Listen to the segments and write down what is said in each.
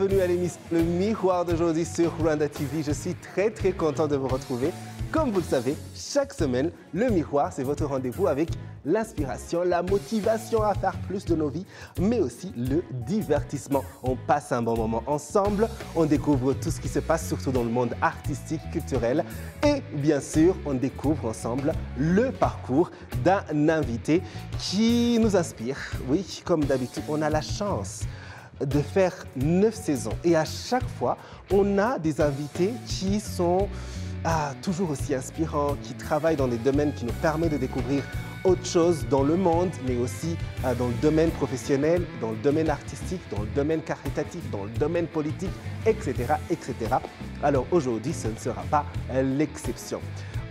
bienvenue à l'émission Le Miroir d'aujourd'hui sur Rwanda TV. Je suis très content de vous retrouver. Comme vous le savez, chaque semaine, Le Miroir, c'est votre rendez-vous avec l'inspiration, la motivation à faire plus de nos vies, mais aussi le divertissement. On passe un bon moment ensemble, on découvre tout ce qui se passe, surtout dans le monde artistique, culturel, et bien sûr, on découvre ensemble le parcours d'un invité qui nous inspire. Oui, comme d'habitude, on a la chance de faire 9 saisons et à chaque fois, on a des invités qui sont toujours aussi inspirants, qui travaillent dans des domaines qui nous permettent de découvrir autre chose dans le monde, mais aussi dans le domaine professionnel, dans le domaine artistique, dans le domaine caritatif, dans le domaine politique, etc. etc. Alors aujourd'hui, ce ne sera pas l'exception.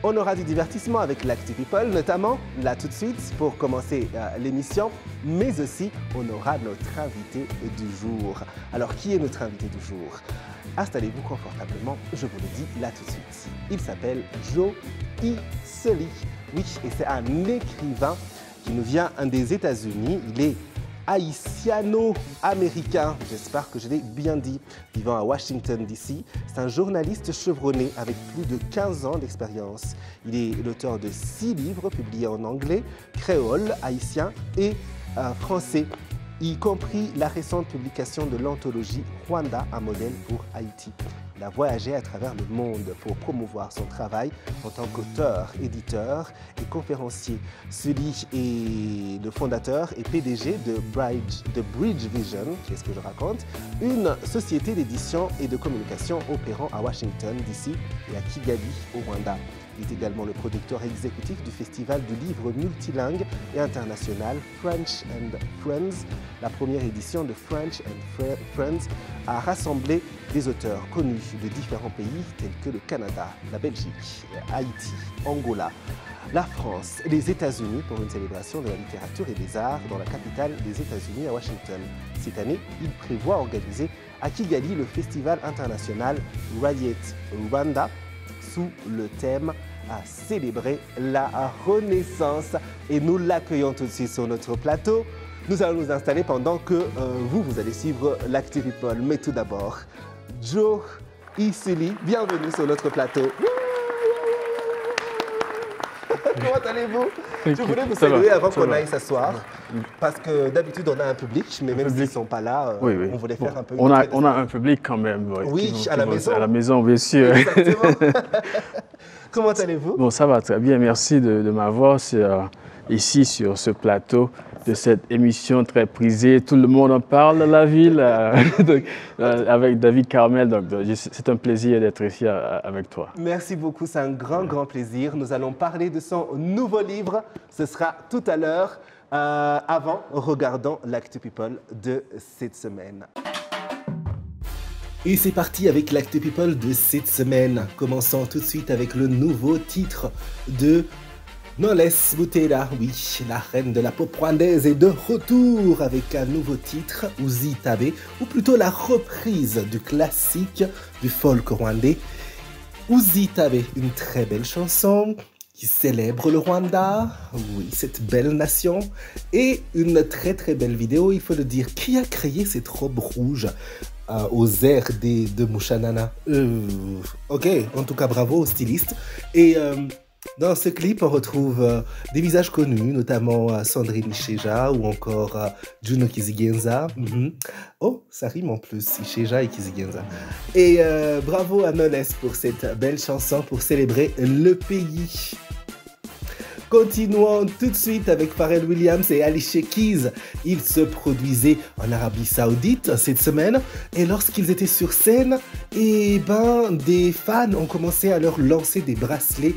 On aura du divertissement avec l'Actu People, notamment là tout de suite pour commencer l'émission, mais aussi on aura notre invité du jour. Alors qui est notre invité du jour? Installez-vous confortablement, je vous le dis là tout de suite. Il s'appelle Joe Iseli. Oui, et c'est un écrivain qui nous vient des États-Unis. Il est haïtiano-américain, j'espère que je l'ai bien dit, vivant à Washington DC. C'est un journaliste chevronné avec plus de 15 ans d'expérience. Il est l'auteur de 6 livres publiés en anglais, créole, haïtien et français, y compris la récente publication de l'anthologie Rwanda, un modèle pour Haïti. Il a voyagé à travers le monde pour promouvoir son travail en tant qu'auteur, éditeur et conférencier. Celui est le fondateur et PDG de Bridge Vision, qu'est-ce que je raconte, une société d'édition et de communication opérant à Washington DC et à Kigali au Rwanda. Il est également le producteur exécutif du festival du livre multilingue et international French and Friends. La première édition de French and Friends a rassemblé des auteurs connus de différents pays tels que le Canada, la Belgique, Haïti, Angola, la France et les États-Unis pour une célébration de la littérature et des arts dans la capitale des États-Unis à Washington. Cette année, il prévoit organiser à Kigali le festival international Riot Rwanda sous le thème à célébrer la Renaissance. Et nous l'accueillons tout de suite sur notre plateau. Nous allons nous installer pendant que vous allez suivre l'Actu People. Mais tout d'abord, Joe Iseli, bienvenue sur notre plateau. Comment allez-vous? Je voulais vous saluer avant qu'on aille s'asseoir, parce que d'habitude on a un public, mais même s'ils ne sont pas là, on voulait faire un peu... On a un public quand même. Oui, à la maison. À la maison, bien sûr. Exactement. Comment allez-vous? Bon, ça va très bien. Merci de m'avoir ici sur ce plateau de cette émission très prisée. Tout le monde en parle de la ville, avec David Carmel. Donc, c'est un plaisir d'être ici avec toi. Merci beaucoup, c'est un grand plaisir. Nous allons parler de son nouveau livre. Ce sera tout à l'heure. Avant, regardons l'Actu People de cette semaine. Et c'est parti avec l'Actu People de cette semaine. Commençons tout de suite avec le nouveau titre de Knowless Butera. Oui, la reine de la pop rwandaise est de retour avec un nouveau titre, Uzi Tabe, ou plutôt la reprise du classique du folk rwandais. Uzi Tabe, une très belle chanson qui célèbre le Rwanda, oui, cette belle nation, et une très belle vidéo, il faut le dire. Qui a créé cette robe rouge aux airs de Mushanana? Ok, en tout cas bravo au styliste. Et dans ce clip, on retrouve des visages connus, notamment Sandrine Isheja ou encore Juno Kizigenza. Oh, ça rime en plus, Isheja et Kizigenza. Et bravo à Knowless pour cette belle chanson pour célébrer le pays. Continuons tout de suite avec Pharrell Williams et Alicia Keys. Ils se produisaient en Arabie Saoudite cette semaine et lorsqu'ils étaient sur scène, des fans ont commencé à leur lancer des bracelets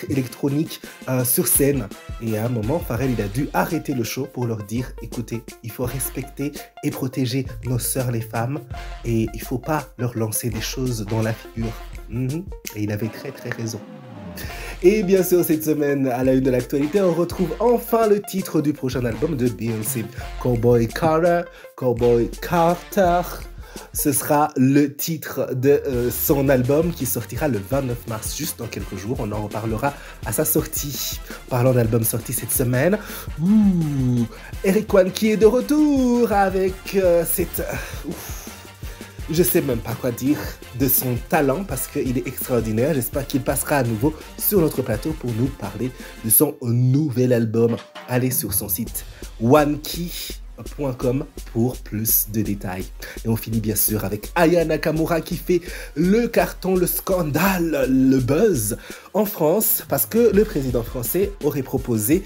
électroniques sur scène. Et à un moment, Pharrell il a dû arrêter le show pour leur dire « Écoutez, il faut respecter et protéger nos sœurs les femmes et il ne faut pas leur lancer des choses dans la figure. » Et il avait très raison. Et bien sûr, cette semaine, à la une de l'actualité, on retrouve enfin le titre du prochain album de Beyoncé, Cowboy Carter. Ce sera le titre de son album qui sortira le 29 mars, juste dans quelques jours. On en reparlera à sa sortie. Parlant d'album sorti cette semaine, Eric One qui est de retour avec cette Je ne sais même pas quoi dire de son talent parce qu'il est extraordinaire. J'espère qu'il passera à nouveau sur notre plateau pour nous parler de son nouvel album. Allez sur son site onekey.com pour plus de détails. Et on finit bien sûr avec Aya Nakamura qui fait le carton, le scandale, le buzz en France parce que le président français aurait proposé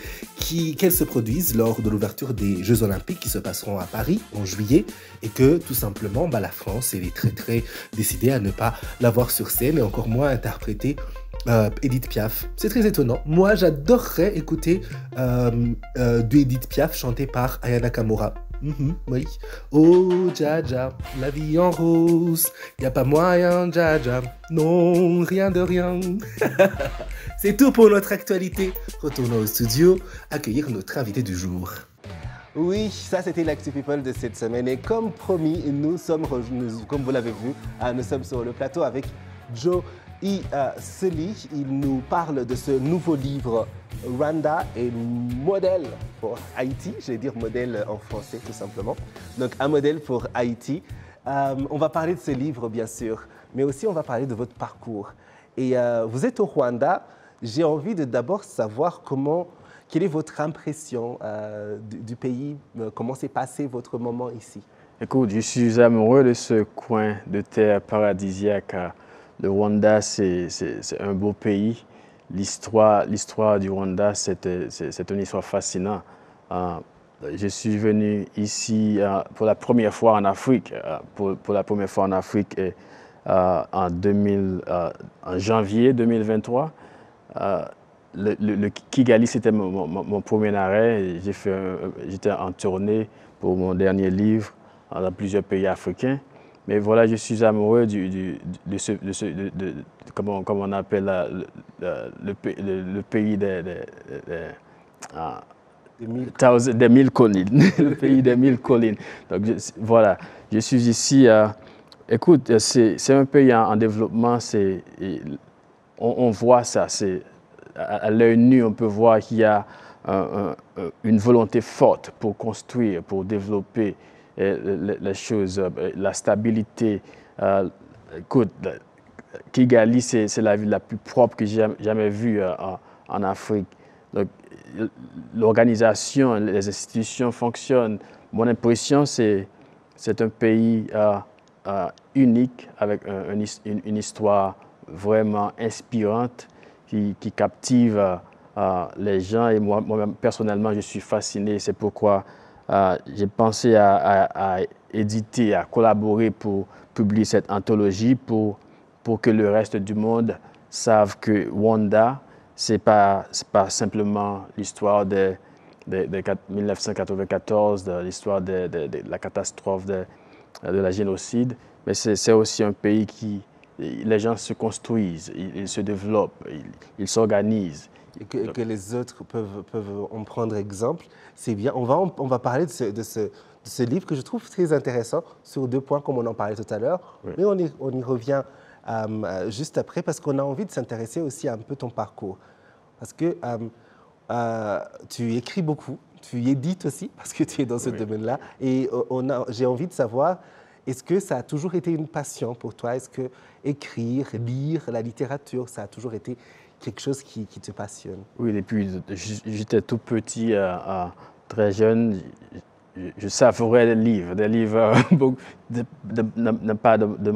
qu'elle se produise lors de l'ouverture des Jeux Olympiques qui se passeront à Paris en juillet et que tout simplement la France elle est très décidée à ne pas la voir sur scène et encore moins interpréter Edith Piaf. C'est très étonnant. Moi, j'adorerais écouter du Edith Piaf chanté par Aya Nakamura. Oui. Oh, Jaja, la vie en rose. Y a pas moyen, Jaja. Non, rien de rien. C'est tout pour notre actualité. Retournons au studio, accueillir notre invité du jour. Oui, ça c'était l'Actu People de cette semaine. Et comme promis, nous sommes, comme vous l'avez vu, nous sommes sur le plateau avec Joe Seli. Il nous parle de ce nouveau livre Rwanda est modèle pour Haïti. Je vais dire modèle en français tout simplement. Donc un modèle pour Haïti. On va parler de ce livre bien sûr, mais aussi on va parler de votre parcours. Et vous êtes au Rwanda. J'ai envie de d'abord savoir quelle est votre impression du pays, comment s'est passé votre moment ici? Écoute, je suis amoureux de ce coin de terre paradisiaque. Le Rwanda, c'est un beau pays. L'histoire du Rwanda, c'est une histoire fascinante. Je suis venu ici pour la première fois en Afrique, en janvier 2023. Le Kigali, c'était mon premier arrêt. J'étais en tournée pour mon dernier livre dans plusieurs pays africains. Mais voilà, je suis amoureux comment on appelle le pays des mille collines. Le pays des mille collines. Donc voilà, je suis ici. Écoute, c'est un pays en développement. On voit ça. À l'œil nu, on peut voir qu'il y a une volonté forte pour construire, pour développer les choses, la stabilité. Écoute, Kigali, c'est la ville la plus propre que j'ai jamais vue en Afrique. L'organisation, les institutions fonctionnent. Mon impression, c'est un pays unique, avec une histoire vraiment inspirante qui captive les gens. Et moi-même, personnellement, je suis fasciné. C'est pourquoi j'ai pensé à éditer, à collaborer pour publier cette anthologie pour que le reste du monde sache que Rwanda, ce n'est pas simplement l'histoire de 1994, de l'histoire de la catastrophe de la génocide, mais c'est aussi un pays qui, les gens se construisent, ils se développent, ils s'organisent. Et que les autres peuvent en prendre exemple, c'est bien. On va parler de ce livre que je trouve très intéressant sur deux points comme on en parlait tout à l'heure, oui. Mais on y revient juste après parce qu'on a envie de s'intéresser aussi à un peu ton parcours. Parce que tu écris beaucoup, tu édites aussi parce que tu es dans ce domaine-là. Et j'ai envie de savoir, est-ce que ça a toujours été une passion pour toi? Est-ce que écrire, lire, la littérature, ça a toujours été quelque chose qui te passionne? Oui, depuis j'étais tout petit, très jeune, je savourais des livres pas de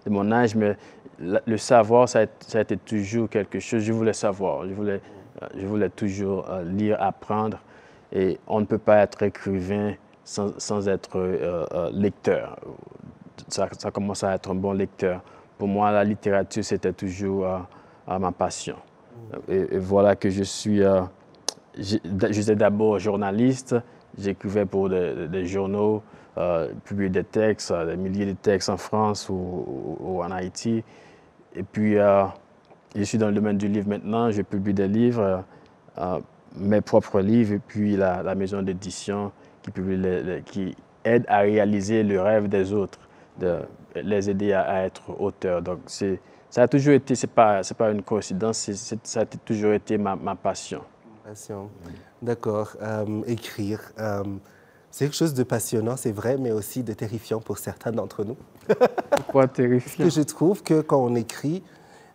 mon âge, mais le savoir, ça a été toujours quelque chose. Je voulais savoir, je voulais toujours lire, apprendre. Et on ne peut pas être écrivain sans être lecteur. Ça commence à être un bon lecteur. Pour moi, la littérature, c'était toujours ma passion. Et voilà que je suis... J'étais d'abord journaliste. J'écrivais pour des journaux, publiais des textes, des milliers de textes en France ou en Haïti. Et puis, je suis dans le domaine du livre maintenant. Je publie des livres, mes propres livres, et puis la maison d'édition qui aide à réaliser le rêve des autres, de les aider à être auteurs. Donc, ça a toujours été, c'est pas une coïncidence, ça a toujours été ma passion. Passion. D'accord. Écrire. C'est quelque chose de passionnant, c'est vrai, mais aussi de terrifiant pour certains d'entre nous. Pourquoi terrifiant? Parce que je trouve que quand on écrit,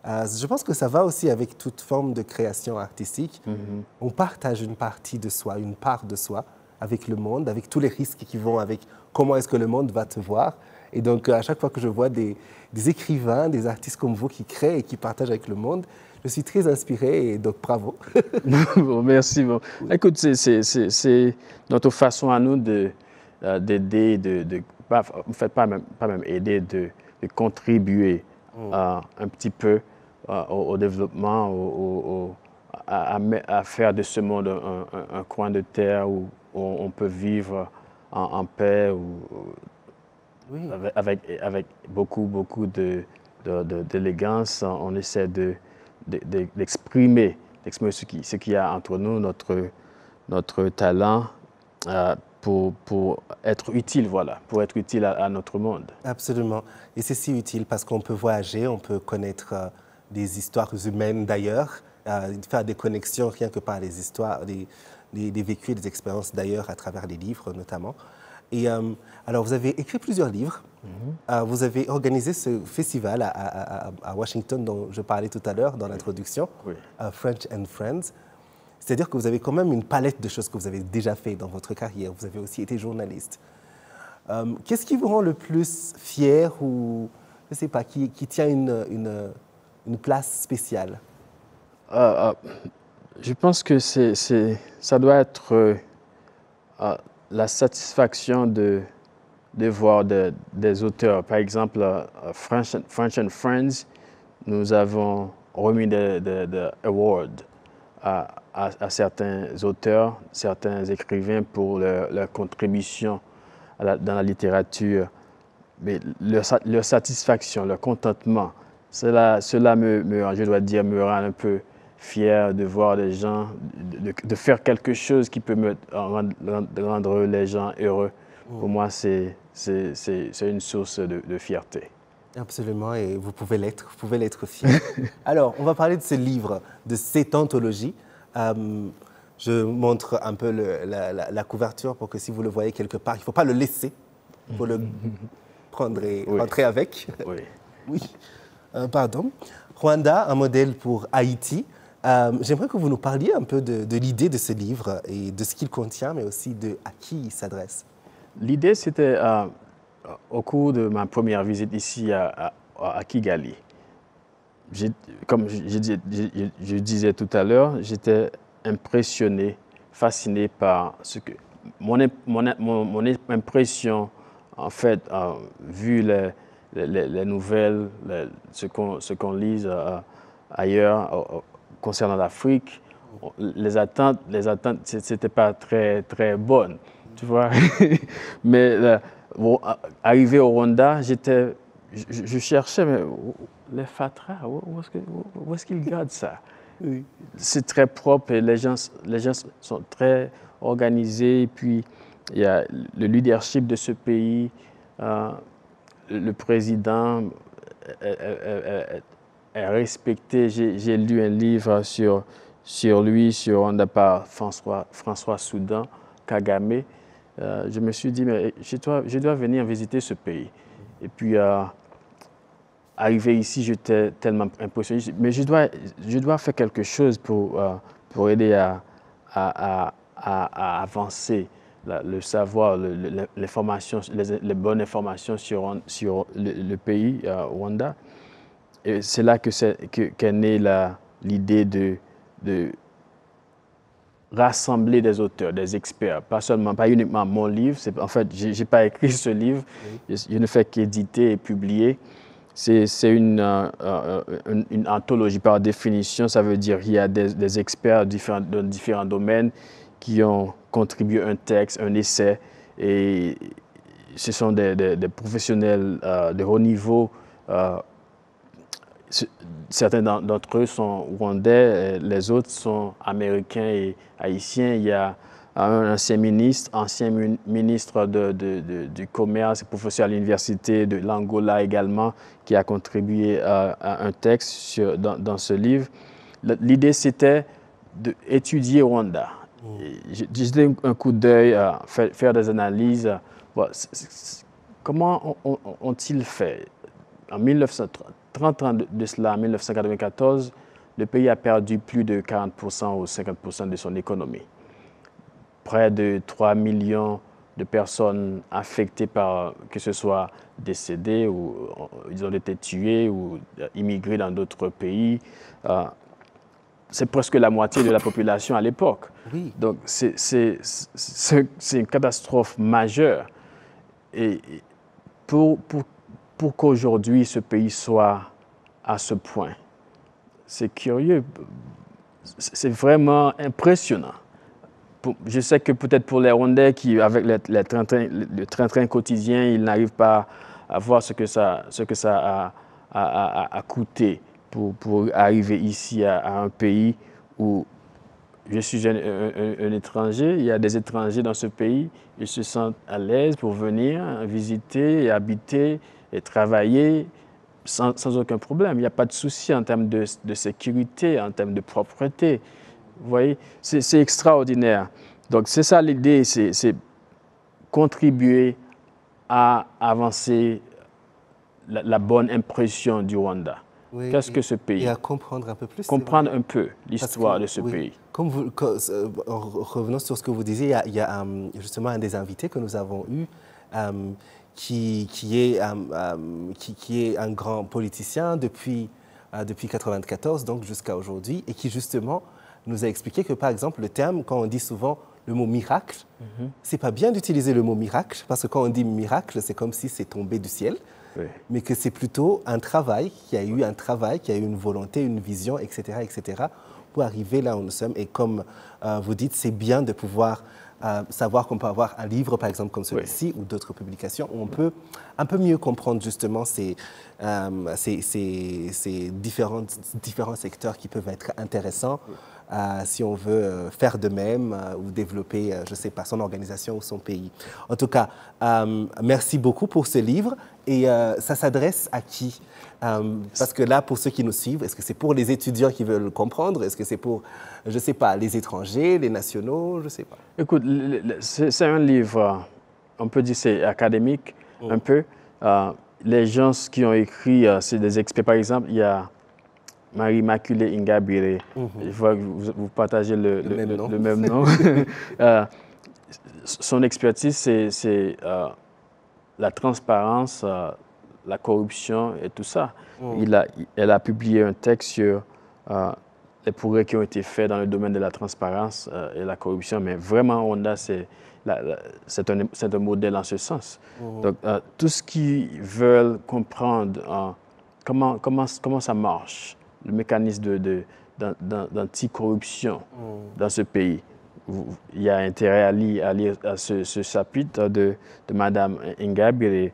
je pense que ça va aussi avec toute forme de création artistique. On partage une partie de soi, une part de soi avec le monde, avec tous les risques qui vont avec comment est-ce que le monde va te voir. Et donc, à chaque fois que je vois des écrivains, des artistes comme vous qui créent et qui partagent avec le monde, je suis très inspiré et donc bravo. Bon, merci. Bon. Écoute, c'est notre façon à nous d'aider, en fait, pas même aider, de contribuer un petit peu au développement, à faire de ce monde un coin de terre où on peut vivre en paix, Oui. avec beaucoup d'élégance. On essaie d'exprimer ce qu'il y a entre nous, notre talent, pour être utile, voilà, pour être utile à notre monde. Absolument. Et c'est si utile parce qu'on peut voyager, on peut connaître des histoires humaines d'ailleurs, faire des connexions rien que par les histoires, des vécus et des expériences d'ailleurs à travers les livres notamment. Et alors, vous avez écrit plusieurs livres. Vous avez organisé ce festival à Washington dont je parlais tout à l'heure dans l'introduction, Oui. French and Friends. C'est-à-dire que vous avez quand même une palette de choses que vous avez déjà fait dans votre carrière. Vous avez aussi été journaliste. Qu'est-ce qui vous rend le plus fier ou, je ne sais pas, qui tient une place spéciale? Je pense que ça doit être la satisfaction de voir des auteurs. Par exemple, French and Friends, nous avons remis des awards à certains auteurs, certains écrivains pour leur contribution dans la littérature. Mais leur satisfaction, leur contentement, cela je dois dire, me rend un peu fier de voir des gens, de faire quelque chose qui peut rendre les gens heureux. Pour moi, c'est une source de fierté. Absolument, et vous pouvez l'être fier. Alors, on va parler de ce livre, de cette anthologie. Je montre un peu la couverture pour que si vous le voyez quelque part, il ne faut pas le laisser. Il faut le prendre et rentrer avec. Oui. Oui. Pardon. Rwanda, un modèle pour Haïti. J'aimerais que vous nous parliez un peu de l'idée de ce livre et de ce qu'il contient, mais aussi à qui il s'adresse. L'idée, c'était au cours de ma première visite ici à Kigali. Comme je disais tout à l'heure, j'étais impressionné, fasciné par mon impression, en fait, vu les nouvelles, ce qu'on lise ailleurs concernant l'Afrique, les attentes, c'était pas très bonnes, tu vois. Mais arrivé au Rwanda, je cherchais, mais les fatras, où est-ce qu'ils gardent ça? Oui. C'est très propre et les gens sont très organisés. Et puis, il y a le leadership de ce pays, le président est respecté. J'ai lu un livre sur Rwanda par François Soudan Kagame. Je me suis dit, mais je dois venir visiter ce pays. Et puis, arrivé ici, j'étais tellement impressionné. Mais je dois faire quelque chose pour aider à avancer le savoir, l'information, les bonnes informations sur le pays, Rwanda. Et c'est là qu'est née l'idée de rassembler des auteurs, des experts, pas uniquement mon livre. En fait, je n'ai pas écrit ce livre, je ne fais qu'éditer et publier. C'est une anthologie par définition, ça veut dire qu'il y a des experts dans différents domaines qui ont contribué un texte, un essai, et ce sont des professionnels de haut niveau. Certains d'entre eux sont rwandais, les autres sont américains et haïtiens. Il y a un ancien ministre du commerce et professeur à l'université de l'Angola également, qui a contribué à un texte dans ce livre. L'idée, c'était d'étudier Rwanda J'ai jeté un coup d'œil, faire des analyses. Bon, comment ont-ils fait? En 30 ans de cela, en 1994, le pays a perdu plus de 40% ou 50% de son économie. Près de 3 millions de personnes affectées par, que ce soit décédées ou ils ont été tués ou immigrés dans d'autres pays. C'est presque la moitié de la population à l'époque. Oui. Donc, c'est une catastrophe majeure. Et pour qu'aujourd'hui ce pays soit à ce point, c'est curieux. C'est vraiment impressionnant. Je sais que peut-être pour les Rwandais qui, avec le train-train quotidien, ils n'arrivent pas à voir ce que ça a coûté pour arriver ici à un pays où je suis un étranger. Il y a des étrangers dans ce pays. Ils se sentent à l'aise pour venir visiter, et habiter et travailler sans aucun problème. Il n'y a pas de souci en termes de sécurité, en termes de propreté. Vous voyez, c'est extraordinaire. Donc, c'est ça l'idée, c'est contribuer à avancer la bonne impression du Rwanda. Oui, Qu'est-ce que ce pays? Et à comprendre un peu plus. Comprendre un peu l'histoire de ce pays. Comme revenons sur ce que vous disiez, il y a justement un des invités que nous avons eu qui est un grand politicien depuis 1994, donc jusqu'à aujourd'hui, et qui justement nous a expliqué que, par exemple, le terme, quand on dit souvent le mot miracle, c'est pas bien d'utiliser le mot miracle, parce que quand on dit miracle, c'est comme si c'est tombé du ciel. Oui. Mais que c'est plutôt un travail, qui a eu une volonté, une vision, etc., etc., pour arriver là où nous sommes. Et comme vous dites, c'est bien de pouvoir savoir qu'on peut avoir un livre, par exemple, comme celui-ci, ou d'autres publications, où on peut un peu mieux comprendre justement ces différents secteurs qui peuvent être intéressants si on veut faire de même ou développer, je ne sais pas, son organisation ou son pays. En tout cas, merci beaucoup pour ce livre. Et ça s'adresse à qui? Parce que là, pour ceux qui nous suivent, est-ce que c'est pour les étudiants qui veulent comprendre? Est-ce que c'est pour, je ne sais pas, les étrangers, les nationaux? Je ne sais pas. Écoute, c'est un livre, on peut dire c'est académique, un peu. Les gens qui ont écrit, c'est des experts. Par exemple, il y a Marie-Immaculée Ingabire. Je vois que vous partagez le même nom. Son expertise, c'est la transparence, la corruption et tout ça. Elle a publié un texte sur les progrès qui ont été faits dans le domaine de la transparence et la corruption. Mais vraiment, Rwanda, c'est un modèle en ce sens. Donc, tous ceux qui veulent comprendre comment ça marche, le mécanisme d'anticorruption dans ce pays, il y a intérêt à lire ce chapitre de Mme Ingabire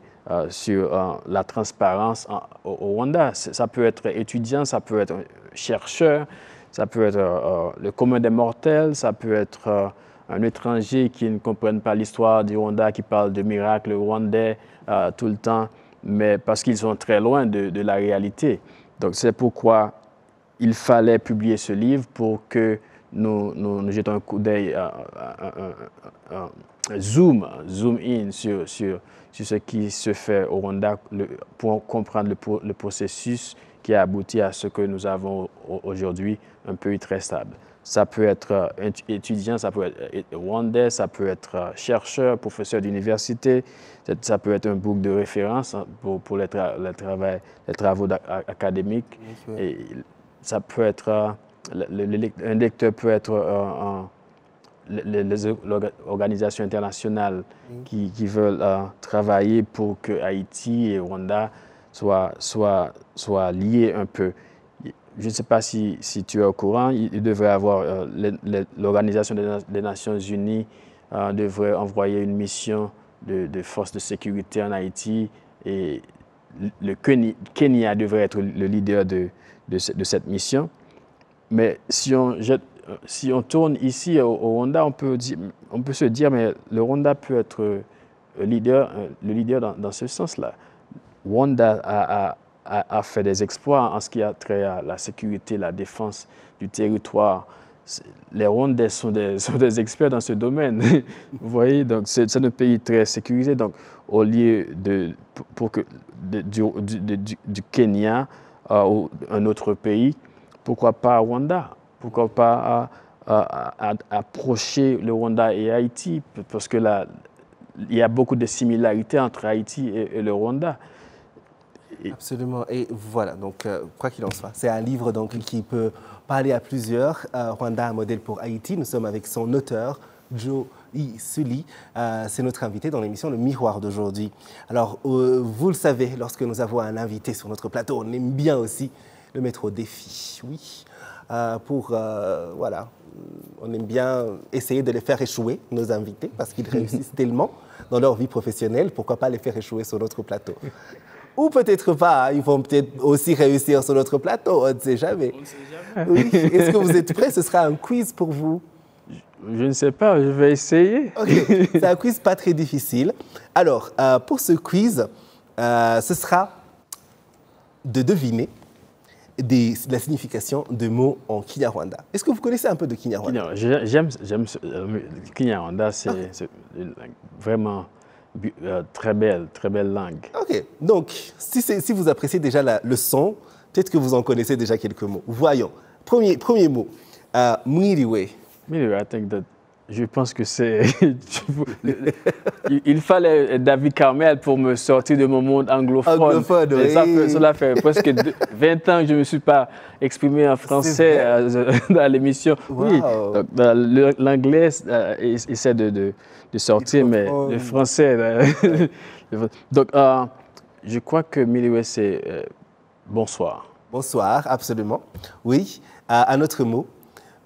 sur la transparence au Rwanda. Ça peut être étudiant, ça peut être chercheur, ça peut être le commun des mortels, ça peut être un étranger qui ne comprenne pas l'histoire du Rwanda, qui parle de miracles rwandais tout le temps, mais parce qu'ils sont très loin de la réalité. Donc c'est pourquoi il fallait publier ce livre pour que nous jetons un coup d'œil, zoom in sur ce qui se fait au Rwanda pour comprendre le processus qui a abouti à ce que nous avons aujourd'hui, un pays très stable. Ça peut être étudiant, ça peut être rwandais, ça peut être chercheur, professeur d'université, ça peut être un book de référence pour les travaux académiques. Et ça peut être, un lecteur peut être les organisations internationales qui veulent travailler pour que Haïti et Rwanda soient liés un peu. Je ne sais pas si tu es au courant, il devrait avoir, l'Organisation des Nations Unies devrait envoyer une mission de forces de sécurité en Haïti et le Kenya devrait être le leader de cette mission. Mais si on tourne ici au Rwanda, on peut se dire, mais le Rwanda peut être le leader dans ce sens-là. Rwanda a fait des exploits en ce qui a trait à la sécurité, la défense du territoire. les Rwandais sont des experts dans ce domaine. Vous voyez, donc c'est un pays très sécurisé. Donc, au lieu du Kenya ou un autre pays, pourquoi pas Rwanda? Pourquoi pas approcher le Rwanda et Haïti? Parce que là, il y a beaucoup de similarités entre Haïti et le Rwanda. Absolument. Et voilà, donc quoi qu'il en soit, c'est un livre donc, qui peut parler à plusieurs. Rwanda, un modèle pour Haïti. Nous sommes avec son auteur, Joe Suli. C'est notre invité dans l'émission Le Miroir d'aujourd'hui. Alors, vous le savez, lorsque nous avons un invité sur notre plateau, on aime bien aussi le mettre au défi. Oui, voilà, on aime bien essayer de les faire échouer, nos invités, parce qu'ils réussissent tellement dans leur vie professionnelle. Pourquoi pas les faire échouer sur notre plateau? Ou peut-être pas, ils vont peut-être aussi réussir sur notre plateau, on ne sait jamais. On ne sait jamais. Oui. Est-ce que vous êtes prêts? Ce sera un quiz pour vous. Je ne sais pas, je vais essayer. Okay. C'est un quiz pas très difficile. Alors, pour ce quiz, ce sera de deviner la signification de mots en Kinyarwanda. Est-ce que vous connaissez un peu de Kinyarwanda? J'aime Kinyarwanda, c'est vraiment très belle langue. Ok, donc si vous appréciez déjà le son, peut-être que vous en connaissez déjà quelques mots. Voyons. Premier mot, Mwiriwe. Mwiriwe, je pense que c'est... Il fallait David Carmel pour me sortir de mon monde anglophone. Anglophone, oui. Cela fait presque 20 ans que je ne me suis pas exprimé en français dans l'émission. Wow. Oui, l'anglais essaie de sortir, mais le français... Donc, je crois que Mwiriwe, c'est bonsoir. Bonsoir, absolument. Oui, un autre mot,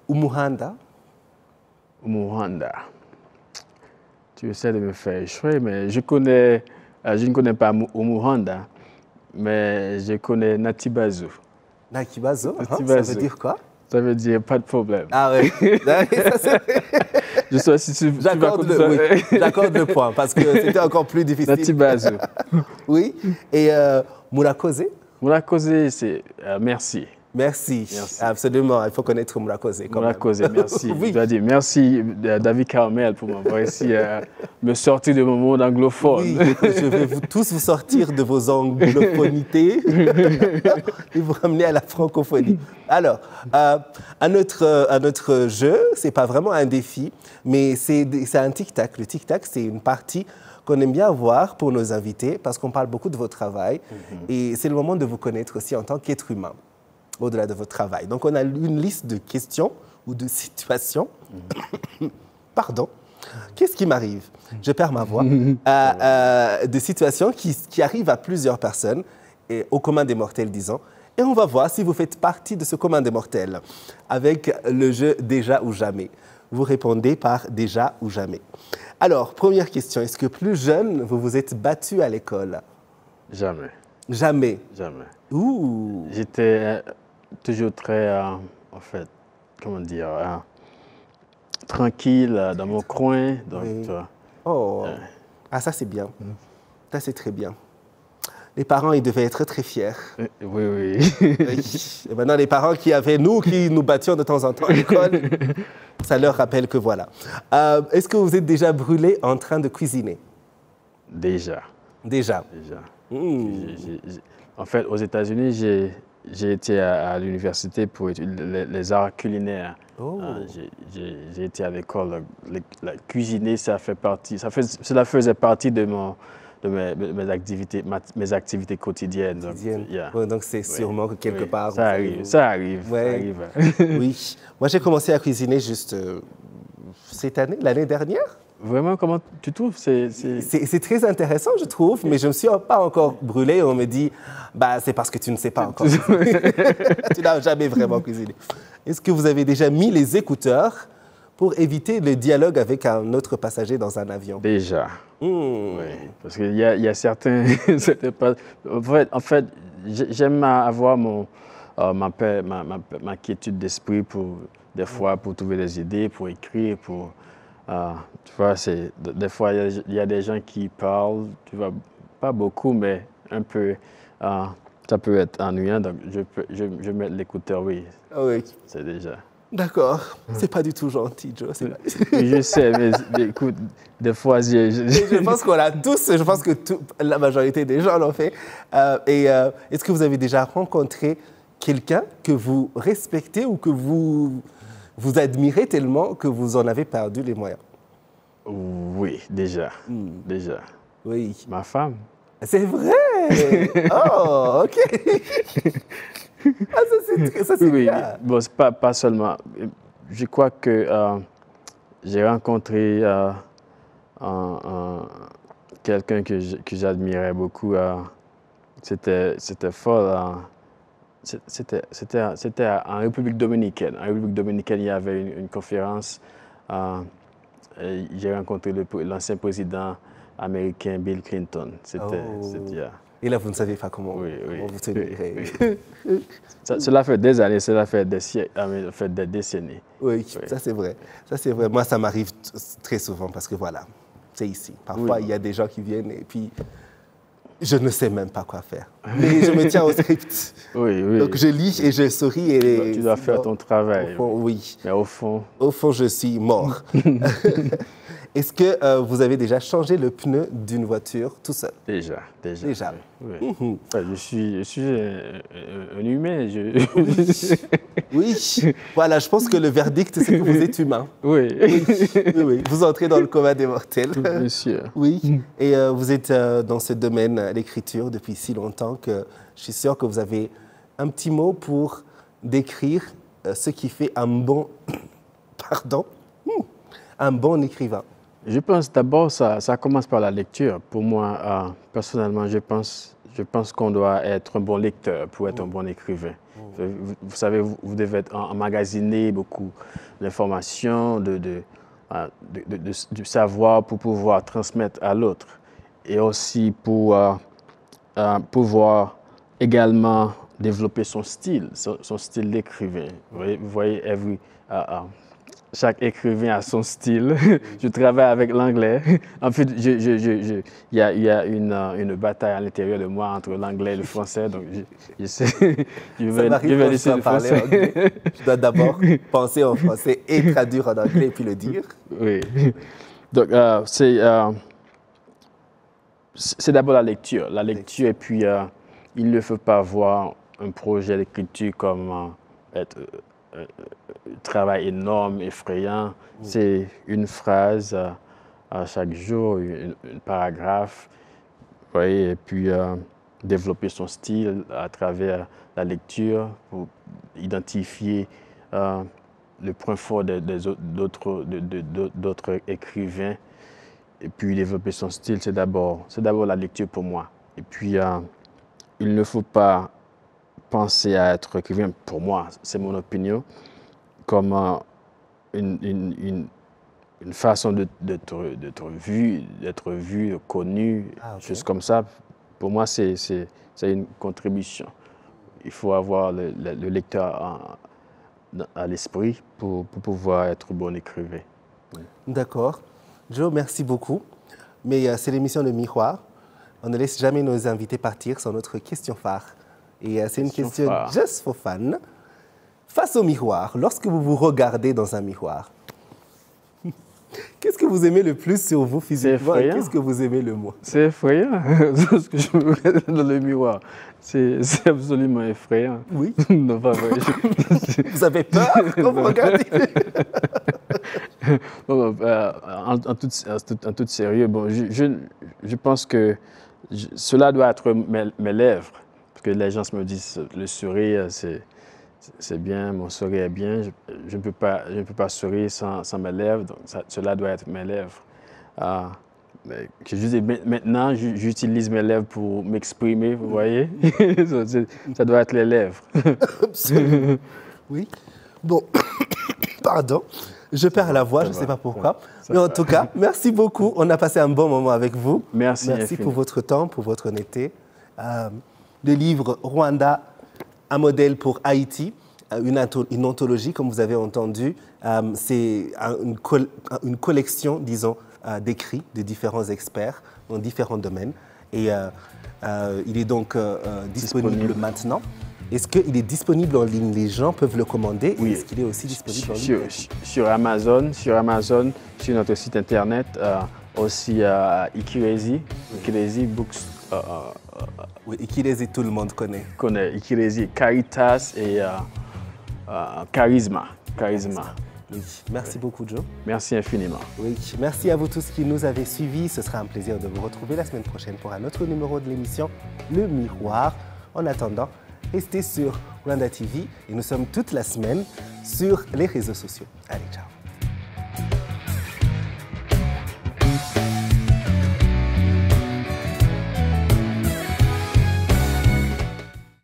Umuhanda. Umuhanda. Tu essaies de me faire échouer, mais je ne connais pas Umuhanda, mais je connais Natibazo. Natibazo, ça veut dire quoi? Ça veut dire pas de problème. Ah oui. Je sais si tu J'accorde le point parce que c'était encore plus difficile. Natibazo. Oui. Et Murakose? Murakose, c'est merci. Merci. Absolument. Il faut connaître Murakose. Murakose, merci. Oui. Je dois dire merci David Carmel pour m'avoir réussi à me sortir de mon monde anglophone. Oui, je vais tous vous sortir de vos anglophonités et vous ramener à la francophonie. Alors, un autre jeu, ce n'est pas vraiment un défi, mais c'est un tic-tac. Le tic-tac, c'est une partie qu'on aime bien voir pour nos invités parce qu'on parle beaucoup de votre travail et c'est le moment de vous connaître aussi en tant qu'être humain, au-delà de votre travail. Donc, on a une liste de questions ou de situations. Pardon. Qu'est-ce qui m'arrive? Je perds ma voix. De situations qui arrivent à plusieurs personnes, et au commun des mortels, disons. Et on va voir si vous faites partie de ce commun des mortels avec le jeu déjà ou jamais. Vous répondez par déjà ou jamais. Alors, première question. Est-ce que plus jeune, vous vous êtes battu à l'école? Jamais. Jamais? Jamais. Ouh. J'étais toujours très, en fait, comment dire, tranquille dans mon coin. Donc, oui. Ah, ça c'est bien. Ça c'est très bien. Les parents, ils devaient être très fiers. Oui. Et maintenant, les parents qui nous battions de temps en temps à l'école, ça leur rappelle que voilà. Est-ce que vous êtes déjà brûlé en train de cuisiner? Déjà. Déjà. En fait, aux États-Unis, j'ai été à l'université pour étudier les arts culinaires. J'ai été à l'école. Cuisiner, cela faisait partie de mes activités quotidiennes. Donc c'est sûrement que quelque part... Ça arrive. Oui. Moi, j'ai commencé à cuisiner juste cette année, l'année dernière. Vraiment, comment tu trouves? C'est très intéressant, je trouve, mais je ne me suis pas encore brûlé. On me dit, c'est parce que tu ne sais pas encore. Tu n'as jamais vraiment cuisiné. Est-ce que vous avez déjà mis les écouteurs pour éviter le dialogue avec un autre passager dans un avion? Déjà. Oui, parce qu'il y a certains... en fait, j'aime avoir ma quiétude d'esprit des fois pour trouver des idées, pour écrire, pour... tu vois, des fois, il y a des gens qui parlent, tu vois, pas beaucoup, mais un peu, ça peut être ennuyant, donc je mets l'écouteur, oui. Oui. C'est déjà. D'accord. C'est pas du tout gentil, Joe. Je sais, mais écoute, des fois, je pense qu'on l'a tous, je pense que la majorité des gens l'ont fait. Est-ce que vous avez déjà rencontré quelqu'un que vous respectez ou que vous admirez tellement que vous en avez perdu les moyens? Oui, déjà. Déjà. Oui. Ma femme. C'est vrai. Oh, OK. Ça, c'est oui, bien. bon, c'est pas seulement. Je crois que j'ai rencontré quelqu'un que j'admirais beaucoup. C'était fort. C'était en République dominicaine. En République dominicaine, il y avait une conférence. J'ai rencontré l'ancien président américain Bill Clinton. Et là, vous ne savez pas comment oui, vous tenirez. Oui. Cela fait des années, cela fait des siècles, fait des décennies. Oui, ça c'est vrai. Ça c'est vrai. Moi, ça m'arrive très souvent parce que voilà, c'est ici. Parfois, il y a des gens qui viennent et puis je ne sais même pas quoi faire. Mais je me tiens au script. Oui. Donc je lis et je souris. Et tu dois faire ton travail. Au fond, oui. Mais au fond... Au fond, je suis mort. Est-ce que vous avez déjà changé le pneu d'une voiture tout seul? Déjà. Oui. Je suis un humain. Oui. Voilà, je pense que le verdict, c'est que vous êtes humain. Oui. Vous entrez dans le commun des mortels. Bien sûr. Oui. Et vous êtes dans ce domaine, l'écriture, depuis si longtemps que je suis sûr que vous avez un petit mot pour décrire ce qui fait un bon... Pardon? Un bon écrivain. Je pense d'abord, ça commence par la lecture. Pour moi, personnellement, je pense qu'on doit être un bon lecteur pour être un bon écrivain. Vous savez, vous devez emmagasiner beaucoup d'informations, du savoir pour pouvoir transmettre à l'autre. Et aussi pour pouvoir également développer son style d'écrivain. Vous voyez, chaque écrivain a son style. Je travaille avec l'anglais. En fait, il y a une bataille à l'intérieur de moi entre l'anglais et le français. Donc, je vais laisser le français. Anglais. Je dois d'abord penser en français et traduire en anglais et puis le dire. Oui. Donc, c'est d'abord la lecture. La lecture, et puis il ne faut pas voir un projet d'écriture comme être un travail énorme, effrayant. C'est une phrase à chaque jour, un paragraphe. Et puis développer son style à travers la lecture pour identifier le point fort d'autres écrivains. Et puis développer son style, c'est d'abord la lecture pour moi. Et puis il ne faut pas penser à être écrivain, pour moi, c'est mon opinion, comme une façon d'être vu, connu, juste comme ça. Pour moi, c'est une contribution. Il faut avoir le lecteur à l'esprit pour pouvoir être bon écrivain. Oui. D'accord. Joe, merci beaucoup. Mais c'est l'émission de Miroir. On ne laisse jamais nos invités partir sans notre question phare. Et c'est une question just for fun. Face au miroir, lorsque vous vous regardez dans un miroir, qu'est-ce que vous aimez le plus sur vous physiquement et qu'est-ce que vous aimez le moins? C'est effrayant, ce que je me regarde dans le miroir. C'est absolument effrayant. Oui. Non, pas vrai. Vous avez peur quand vous regardez? En tout sérieux, bon, je pense que cela doit être mes lèvres. Parce que les gens me disent le sourire, c'est bien, mon sourire est bien. Je ne peux pas sourire sans mes lèvres, donc cela doit être mes lèvres. Maintenant, j'utilise mes lèvres pour m'exprimer, vous voyez? Ça doit être les lèvres. Absolument. Oui. Bon, pardon, je perds la voix, je ne sais pas pourquoi. Mais en tout cas, merci beaucoup. On a passé un bon moment avec vous. Merci pour votre temps, pour votre honnêteté. Le livre Rwanda, un modèle pour Haïti, une anthologie, comme vous avez entendu. C'est une collection, disons, d'écrits de différents experts dans différents domaines. Et il est donc disponible maintenant. Est-ce qu'il est disponible en ligne? Les gens peuvent le commander? Oui. Est-ce qu'il est aussi disponible en ligne? Sur Amazon, sur notre site internet, aussi Ikirezi Books. Oui, Ikirezi, tout le monde connaît. Ikirezi, Caritas et Charisma. Oui. Merci beaucoup, Joe. Merci infiniment. Oui, merci à vous tous qui nous avez suivis. Ce sera un plaisir de vous retrouver la semaine prochaine pour un autre numéro de l'émission Le Miroir. En attendant, restez sur Rwanda TV et nous sommes toute la semaine sur les réseaux sociaux. Allez, ciao.